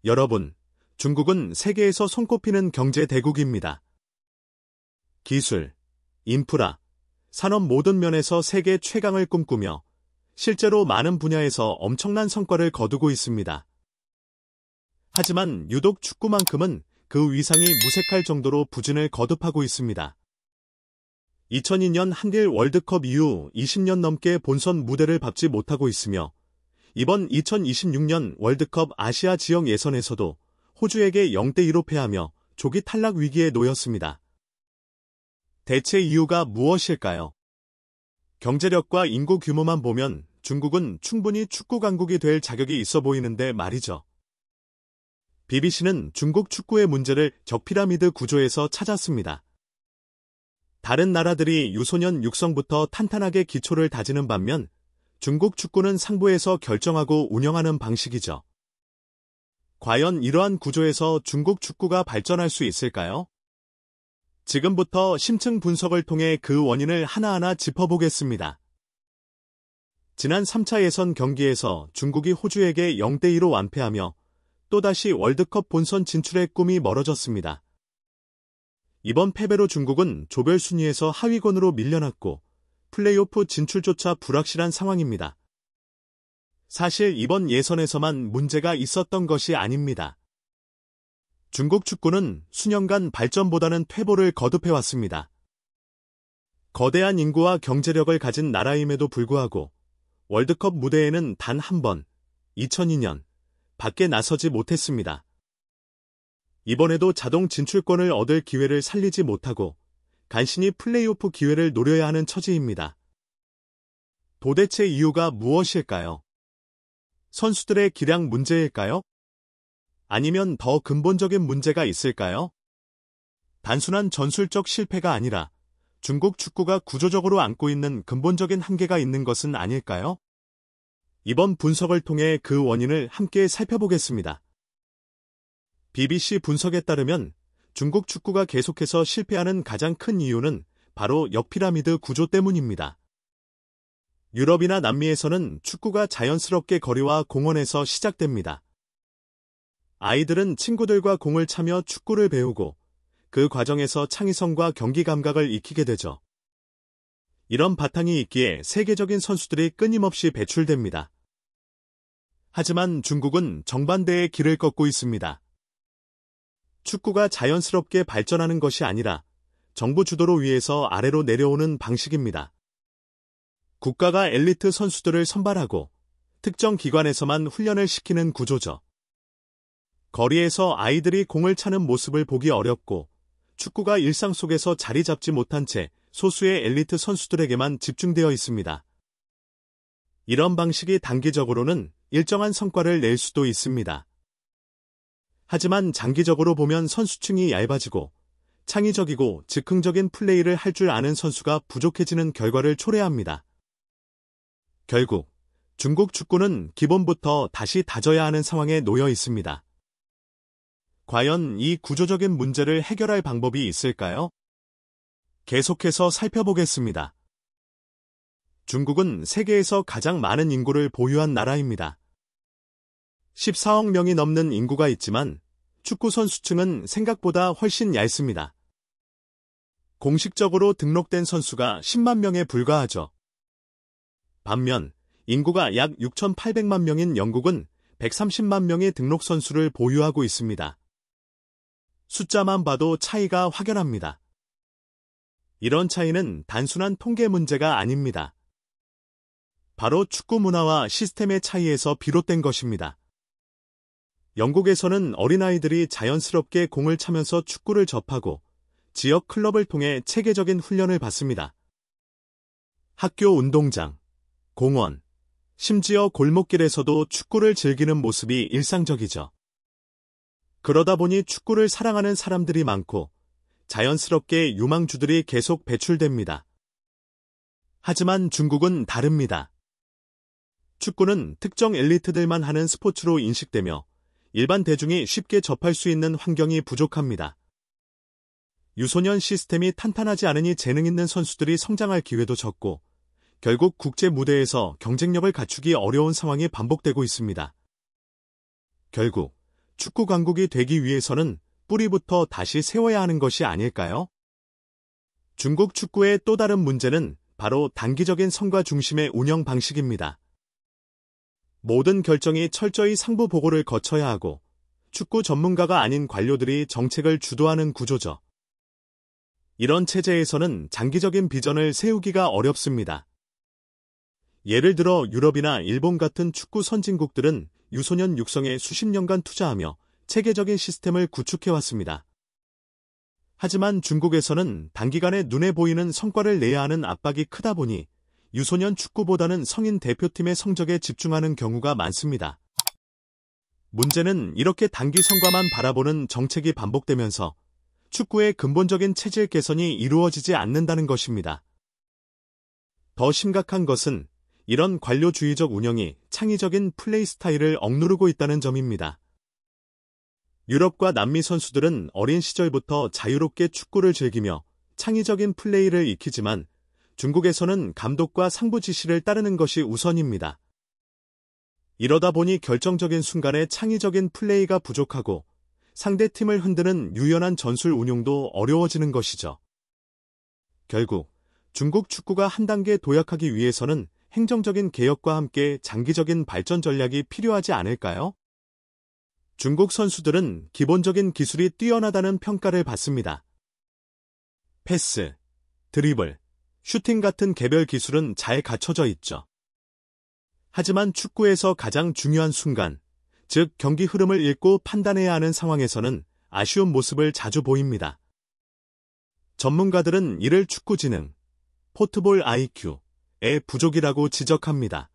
여러분, 중국은 세계에서 손꼽히는 경제 대국입니다. 기술, 인프라, 산업 모든 면에서 세계 최강을 꿈꾸며 실제로 많은 분야에서 엄청난 성과를 거두고 있습니다. 하지만 유독 축구만큼은 그 위상이 무색할 정도로 부진을 거듭하고 있습니다. 2002년 한일 월드컵 이후 20년 넘게 본선 무대를 밟지 못하고 있으며 이번 2026년 월드컵 아시아 지역 예선에서도 호주에게 0대2로 패하며 조기 탈락 위기에 놓였습니다. 대체 이유가 무엇일까요? 경제력과 인구 규모만 보면 중국은 충분히 축구 강국이 될 자격이 있어 보이는데 말이죠. BBC는 중국 축구의 문제를 적피라미드 구조에서 찾았습니다. 다른 나라들이 유소년 육성부터 탄탄하게 기초를 다지는 반면 중국 축구는 상부에서 결정하고 운영하는 방식이죠. 과연 이러한 구조에서 중국 축구가 발전할 수 있을까요? 지금부터 심층 분석을 통해 그 원인을 하나하나 짚어보겠습니다. 지난 3차 예선 경기에서 중국이 호주에게 0대2로 완패하며 또다시 월드컵 본선 진출의 꿈이 멀어졌습니다. 이번 패배로 중국은 조별 순위에서 하위권으로 밀려났고 플레이오프 진출조차 불확실한 상황입니다. 사실 이번 예선에서만 문제가 있었던 것이 아닙니다. 중국 축구는 수년간 발전보다는 퇴보를 거듭해왔습니다. 거대한 인구와 경제력을 가진 나라임에도 불구하고 월드컵 무대에는 단 한 번, 2002년, 밖에 나서지 못했습니다. 이번에도 자동 진출권을 얻을 기회를 살리지 못하고 간신히 플레이오프 기회를 노려야 하는 처지입니다. 도대체 이유가 무엇일까요? 선수들의 기량 문제일까요? 아니면 더 근본적인 문제가 있을까요? 단순한 전술적 실패가 아니라 중국 축구가 구조적으로 안고 있는 근본적인 한계가 있는 것은 아닐까요? 이번 분석을 통해 그 원인을 함께 살펴보겠습니다. BBC 분석에 따르면 중국 축구가 계속해서 실패하는 가장 큰 이유는 바로 역피라미드 구조 때문입니다. 유럽이나 남미에서는 축구가 자연스럽게 거리와 공원에서 시작됩니다. 아이들은 친구들과 공을 차며 축구를 배우고 그 과정에서 창의성과 경기 감각을 익히게 되죠. 이런 바탕이 있기에 세계적인 선수들이 끊임없이 배출됩니다. 하지만 중국은 정반대의 길을 걷고 있습니다. 축구가 자연스럽게 발전하는 것이 아니라 정부 주도로 위에서 아래로 내려오는 방식입니다. 국가가 엘리트 선수들을 선발하고 특정 기관에서만 훈련을 시키는 구조죠. 거리에서 아이들이 공을 차는 모습을 보기 어렵고 축구가 일상 속에서 자리 잡지 못한 채 소수의 엘리트 선수들에게만 집중되어 있습니다. 이런 방식이 단기적으로는 일정한 성과를 낼 수도 있습니다. 하지만 장기적으로 보면 선수층이 얇아지고 창의적이고 즉흥적인 플레이를 할 줄 아는 선수가 부족해지는 결과를 초래합니다. 결국 중국 축구는 기본부터 다시 다져야 하는 상황에 놓여 있습니다. 과연 이 구조적인 문제를 해결할 방법이 있을까요? 계속해서 살펴보겠습니다. 중국은 세계에서 가장 많은 인구를 보유한 나라입니다. 14억 명이 넘는 인구가 있지만 축구 선수층은 생각보다 훨씬 얇습니다. 공식적으로 등록된 선수가 10만 명에 불과하죠. 반면 인구가 약 6,800만 명인 영국은 130만 명의 등록 선수를 보유하고 있습니다. 숫자만 봐도 차이가 확연합니다. 이런 차이는 단순한 통계 문제가 아닙니다. 바로 축구 문화와 시스템의 차이에서 비롯된 것입니다. 영국에서는 어린아이들이 자연스럽게 공을 차면서 축구를 접하고 지역 클럽을 통해 체계적인 훈련을 받습니다. 학교 운동장, 공원, 심지어 골목길에서도 축구를 즐기는 모습이 일상적이죠. 그러다 보니 축구를 사랑하는 사람들이 많고 자연스럽게 유망주들이 계속 배출됩니다. 하지만 중국은 다릅니다. 축구는 특정 엘리트들만 하는 스포츠로 인식되며 일반 대중이 쉽게 접할 수 있는 환경이 부족합니다. 유소년 시스템이 탄탄하지 않으니 재능 있는 선수들이 성장할 기회도 적고 결국 국제 무대에서 경쟁력을 갖추기 어려운 상황이 반복되고 있습니다. 결국 축구 강국이 되기 위해서는 뿌리부터 다시 세워야 하는 것이 아닐까요? 중국 축구의 또 다른 문제는 바로 단기적인 성과 중심의 운영 방식입니다. 모든 결정이 철저히 상부 보고를 거쳐야 하고 축구 전문가가 아닌 관료들이 정책을 주도하는 구조죠. 이런 체제에서는 장기적인 비전을 세우기가 어렵습니다. 예를 들어 유럽이나 일본 같은 축구 선진국들은 유소년 육성에 수십 년간 투자하며 체계적인 시스템을 구축해왔습니다. 하지만 중국에서는 단기간에 눈에 보이는 성과를 내야 하는 압박이 크다 보니 유소년 축구보다는 성인 대표팀의 성적에 집중하는 경우가 많습니다. 문제는 이렇게 단기 성과만 바라보는 정책이 반복되면서 축구의 근본적인 체질 개선이 이루어지지 않는다는 것입니다. 더 심각한 것은 이런 관료주의적 운영이 창의적인 플레이 스타일을 억누르고 있다는 점입니다. 유럽과 남미 선수들은 어린 시절부터 자유롭게 축구를 즐기며 창의적인 플레이를 익히지만 중국에서는 감독과 상부 지시를 따르는 것이 우선입니다. 이러다 보니 결정적인 순간에 창의적인 플레이가 부족하고 상대 팀을 흔드는 유연한 전술 운용도 어려워지는 것이죠. 결국 중국 축구가 한 단계 도약하기 위해서는 행정적인 개혁과 함께 장기적인 발전 전략이 필요하지 않을까요? 중국 선수들은 기본적인 기술이 뛰어나다는 평가를 받습니다. 패스, 드리블, 슈팅 같은 개별 기술은 잘 갖춰져 있죠. 하지만 축구에서 가장 중요한 순간, 즉 경기 흐름을 읽고 판단해야 하는 상황에서는 아쉬운 모습을 자주 보입니다. 전문가들은 이를 축구 지능, 포트볼 IQ의 부족이라고 지적합니다.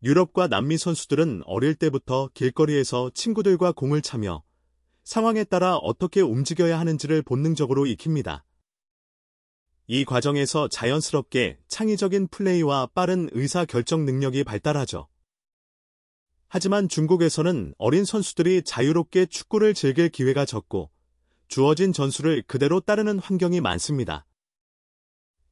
유럽과 남미 선수들은 어릴 때부터 길거리에서 친구들과 공을 차며 상황에 따라 어떻게 움직여야 하는지를 본능적으로 익힙니다. 이 과정에서 자연스럽게 창의적인 플레이와 빠른 의사결정 능력이 발달하죠. 하지만 중국에서는 어린 선수들이 자유롭게 축구를 즐길 기회가 적고 주어진 전술을 그대로 따르는 환경이 많습니다.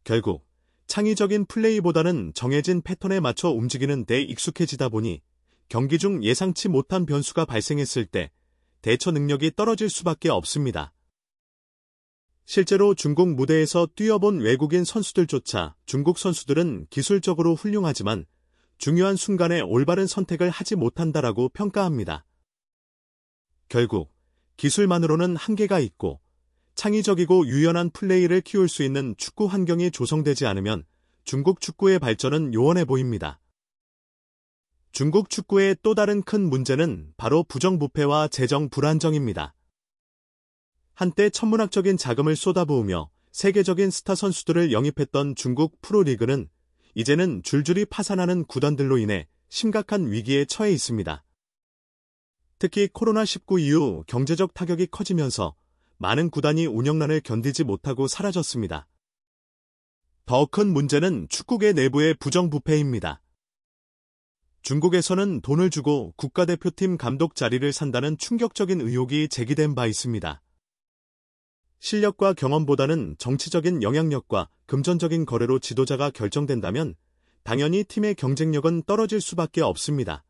결국 창의적인 플레이보다는 정해진 패턴에 맞춰 움직이는 데 익숙해지다 보니 경기 중 예상치 못한 변수가 발생했을 때 대처 능력이 떨어질 수밖에 없습니다. 실제로 중국 무대에서 뛰어본 외국인 선수들조차 중국 선수들은 기술적으로 훌륭하지만 중요한 순간에 올바른 선택을 하지 못한다라고 평가합니다. 결국 기술만으로는 한계가 있고 창의적이고 유연한 플레이를 키울 수 있는 축구 환경이 조성되지 않으면 중국 축구의 발전은 요원해 보입니다. 중국 축구의 또 다른 큰 문제는 바로 부정부패와 재정 불안정입니다. 한때 천문학적인 자금을 쏟아부으며 세계적인 스타 선수들을 영입했던 중국 프로리그는 이제는 줄줄이 파산하는 구단들로 인해 심각한 위기에 처해 있습니다. 특히 코로나19 이후 경제적 타격이 커지면서 많은 구단이 운영난을 견디지 못하고 사라졌습니다. 더 큰 문제는 축구계 내부의 부정부패입니다. 중국에서는 돈을 주고 국가대표팀 감독 자리를 산다는 충격적인 의혹이 제기된 바 있습니다. 실력과 경험보다는 정치적인 영향력과 금전적인 거래로 지도자가 결정된다면 당연히 팀의 경쟁력은 떨어질 수밖에 없습니다.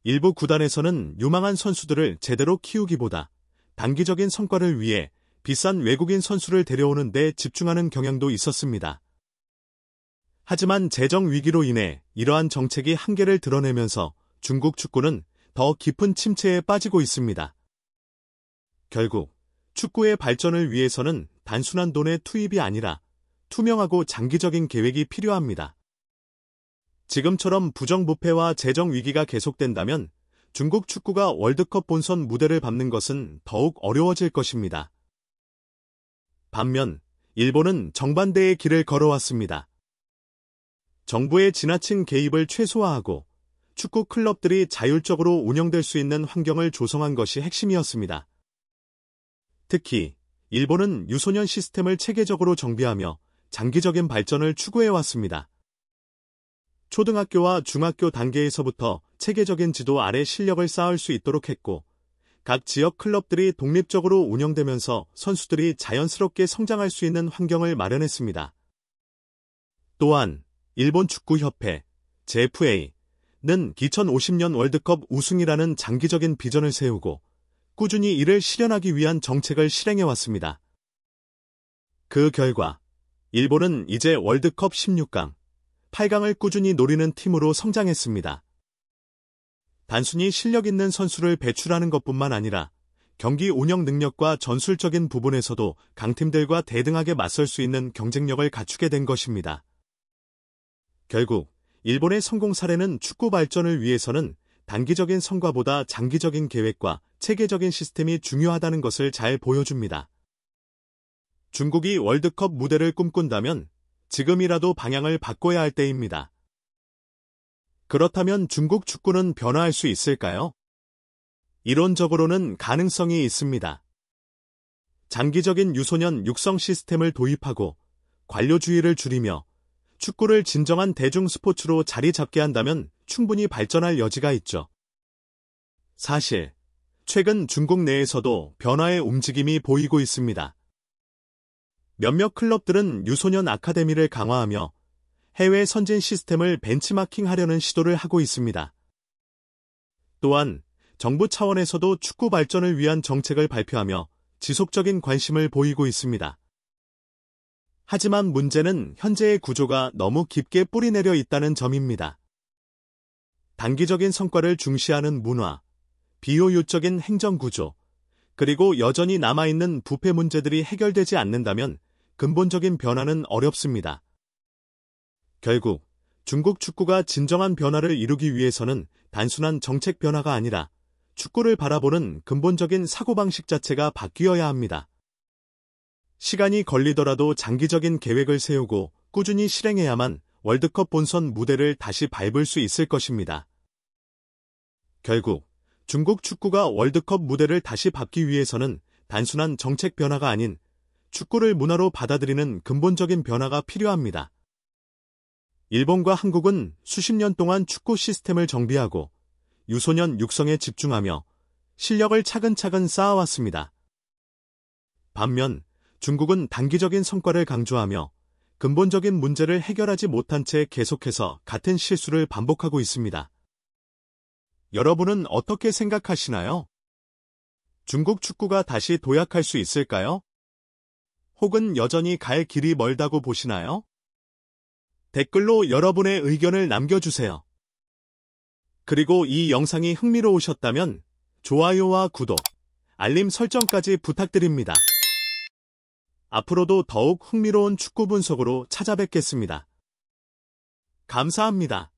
일부 구단에서는 유망한 선수들을 제대로 키우기보다 단기적인 성과를 위해 비싼 외국인 선수를 데려오는 데 집중하는 경향도 있었습니다. 하지만 재정 위기로 인해 이러한 정책이 한계를 드러내면서 중국 축구는 더 깊은 침체에 빠지고 있습니다. 결국 축구의 발전을 위해서는 단순한 돈의 투입이 아니라 투명하고 장기적인 계획이 필요합니다. 지금처럼 부정부패와 재정 위기가 계속된다면 중국 축구가 월드컵 본선 무대를 밟는 것은 더욱 어려워질 것입니다. 반면 일본은 정반대의 길을 걸어왔습니다. 정부의 지나친 개입을 최소화하고 축구 클럽들이 자율적으로 운영될 수 있는 환경을 조성한 것이 핵심이었습니다. 특히 일본은 유소년 시스템을 체계적으로 정비하며 장기적인 발전을 추구해왔습니다. 초등학교와 중학교 단계에서부터 체계적인 지도 아래 실력을 쌓을 수 있도록 했고 각 지역 클럽들이 독립적으로 운영되면서 선수들이 자연스럽게 성장할 수 있는 환경을 마련했습니다. 또한 일본 축구협회, JFA, 2050년 월드컵 우승이라는 장기적인 비전을 세우고 꾸준히 이를 실현하기 위한 정책을 실행해왔습니다. 그 결과 일본은 이제 월드컵 16강, 8강을 꾸준히 노리는 팀으로 성장했습니다. 단순히 실력 있는 선수를 배출하는 것뿐만 아니라 경기 운영 능력과 전술적인 부분에서도 강팀들과 대등하게 맞설 수 있는 경쟁력을 갖추게 된 것입니다. 결국 일본의 성공 사례는 축구 발전을 위해서는 단기적인 성과보다 장기적인 계획과 체계적인 시스템이 중요하다는 것을 잘 보여줍니다. 중국이 월드컵 무대를 꿈꾼다면 지금이라도 방향을 바꿔야 할 때입니다. 그렇다면 중국 축구는 변화할 수 있을까요? 이론적으로는 가능성이 있습니다. 장기적인 유소년 육성 시스템을 도입하고 관료주의를 줄이며 축구를 진정한 대중 스포츠로 자리 잡게 한다면 충분히 발전할 여지가 있죠. 사실, 최근 중국 내에서도 변화의 움직임이 보이고 있습니다. 몇몇 클럽들은 유소년 아카데미를 강화하며 해외 선진 시스템을 벤치마킹하려는 시도를 하고 있습니다. 또한 정부 차원에서도 축구 발전을 위한 정책을 발표하며 지속적인 관심을 보이고 있습니다. 하지만 문제는 현재의 구조가 너무 깊게 뿌리내려 있다는 점입니다. 단기적인 성과를 중시하는 문화, 비효율적인 행정구조, 그리고 여전히 남아있는 부패 문제들이 해결되지 않는다면 근본적인 변화는 어렵습니다. 결국 중국 축구가 진정한 변화를 이루기 위해서는 단순한 정책 변화가 아니라 축구를 바라보는 근본적인 사고방식 자체가 바뀌어야 합니다. 시간이 걸리더라도 장기적인 계획을 세우고 꾸준히 실행해야만 월드컵 본선 무대를 다시 밟을 수 있을 것입니다. 결국 중국 축구가 월드컵 무대를 다시 밟기 위해서는 단순한 정책 변화가 아닌 축구를 문화로 받아들이는 근본적인 변화가 필요합니다. 일본과 한국은 수십 년 동안 축구 시스템을 정비하고 유소년 육성에 집중하며 실력을 차근차근 쌓아왔습니다. 반면 중국은 단기적인 성과를 강조하며 근본적인 문제를 해결하지 못한 채 계속해서 같은 실수를 반복하고 있습니다. 여러분은 어떻게 생각하시나요? 중국 축구가 다시 도약할 수 있을까요? 혹은 여전히 갈 길이 멀다고 보시나요? 댓글로 여러분의 의견을 남겨주세요. 그리고 이 영상이 흥미로우셨다면 좋아요와 구독, 알림 설정까지 부탁드립니다. 앞으로도 더욱 흥미로운 축구 분석으로 찾아뵙겠습니다. 감사합니다.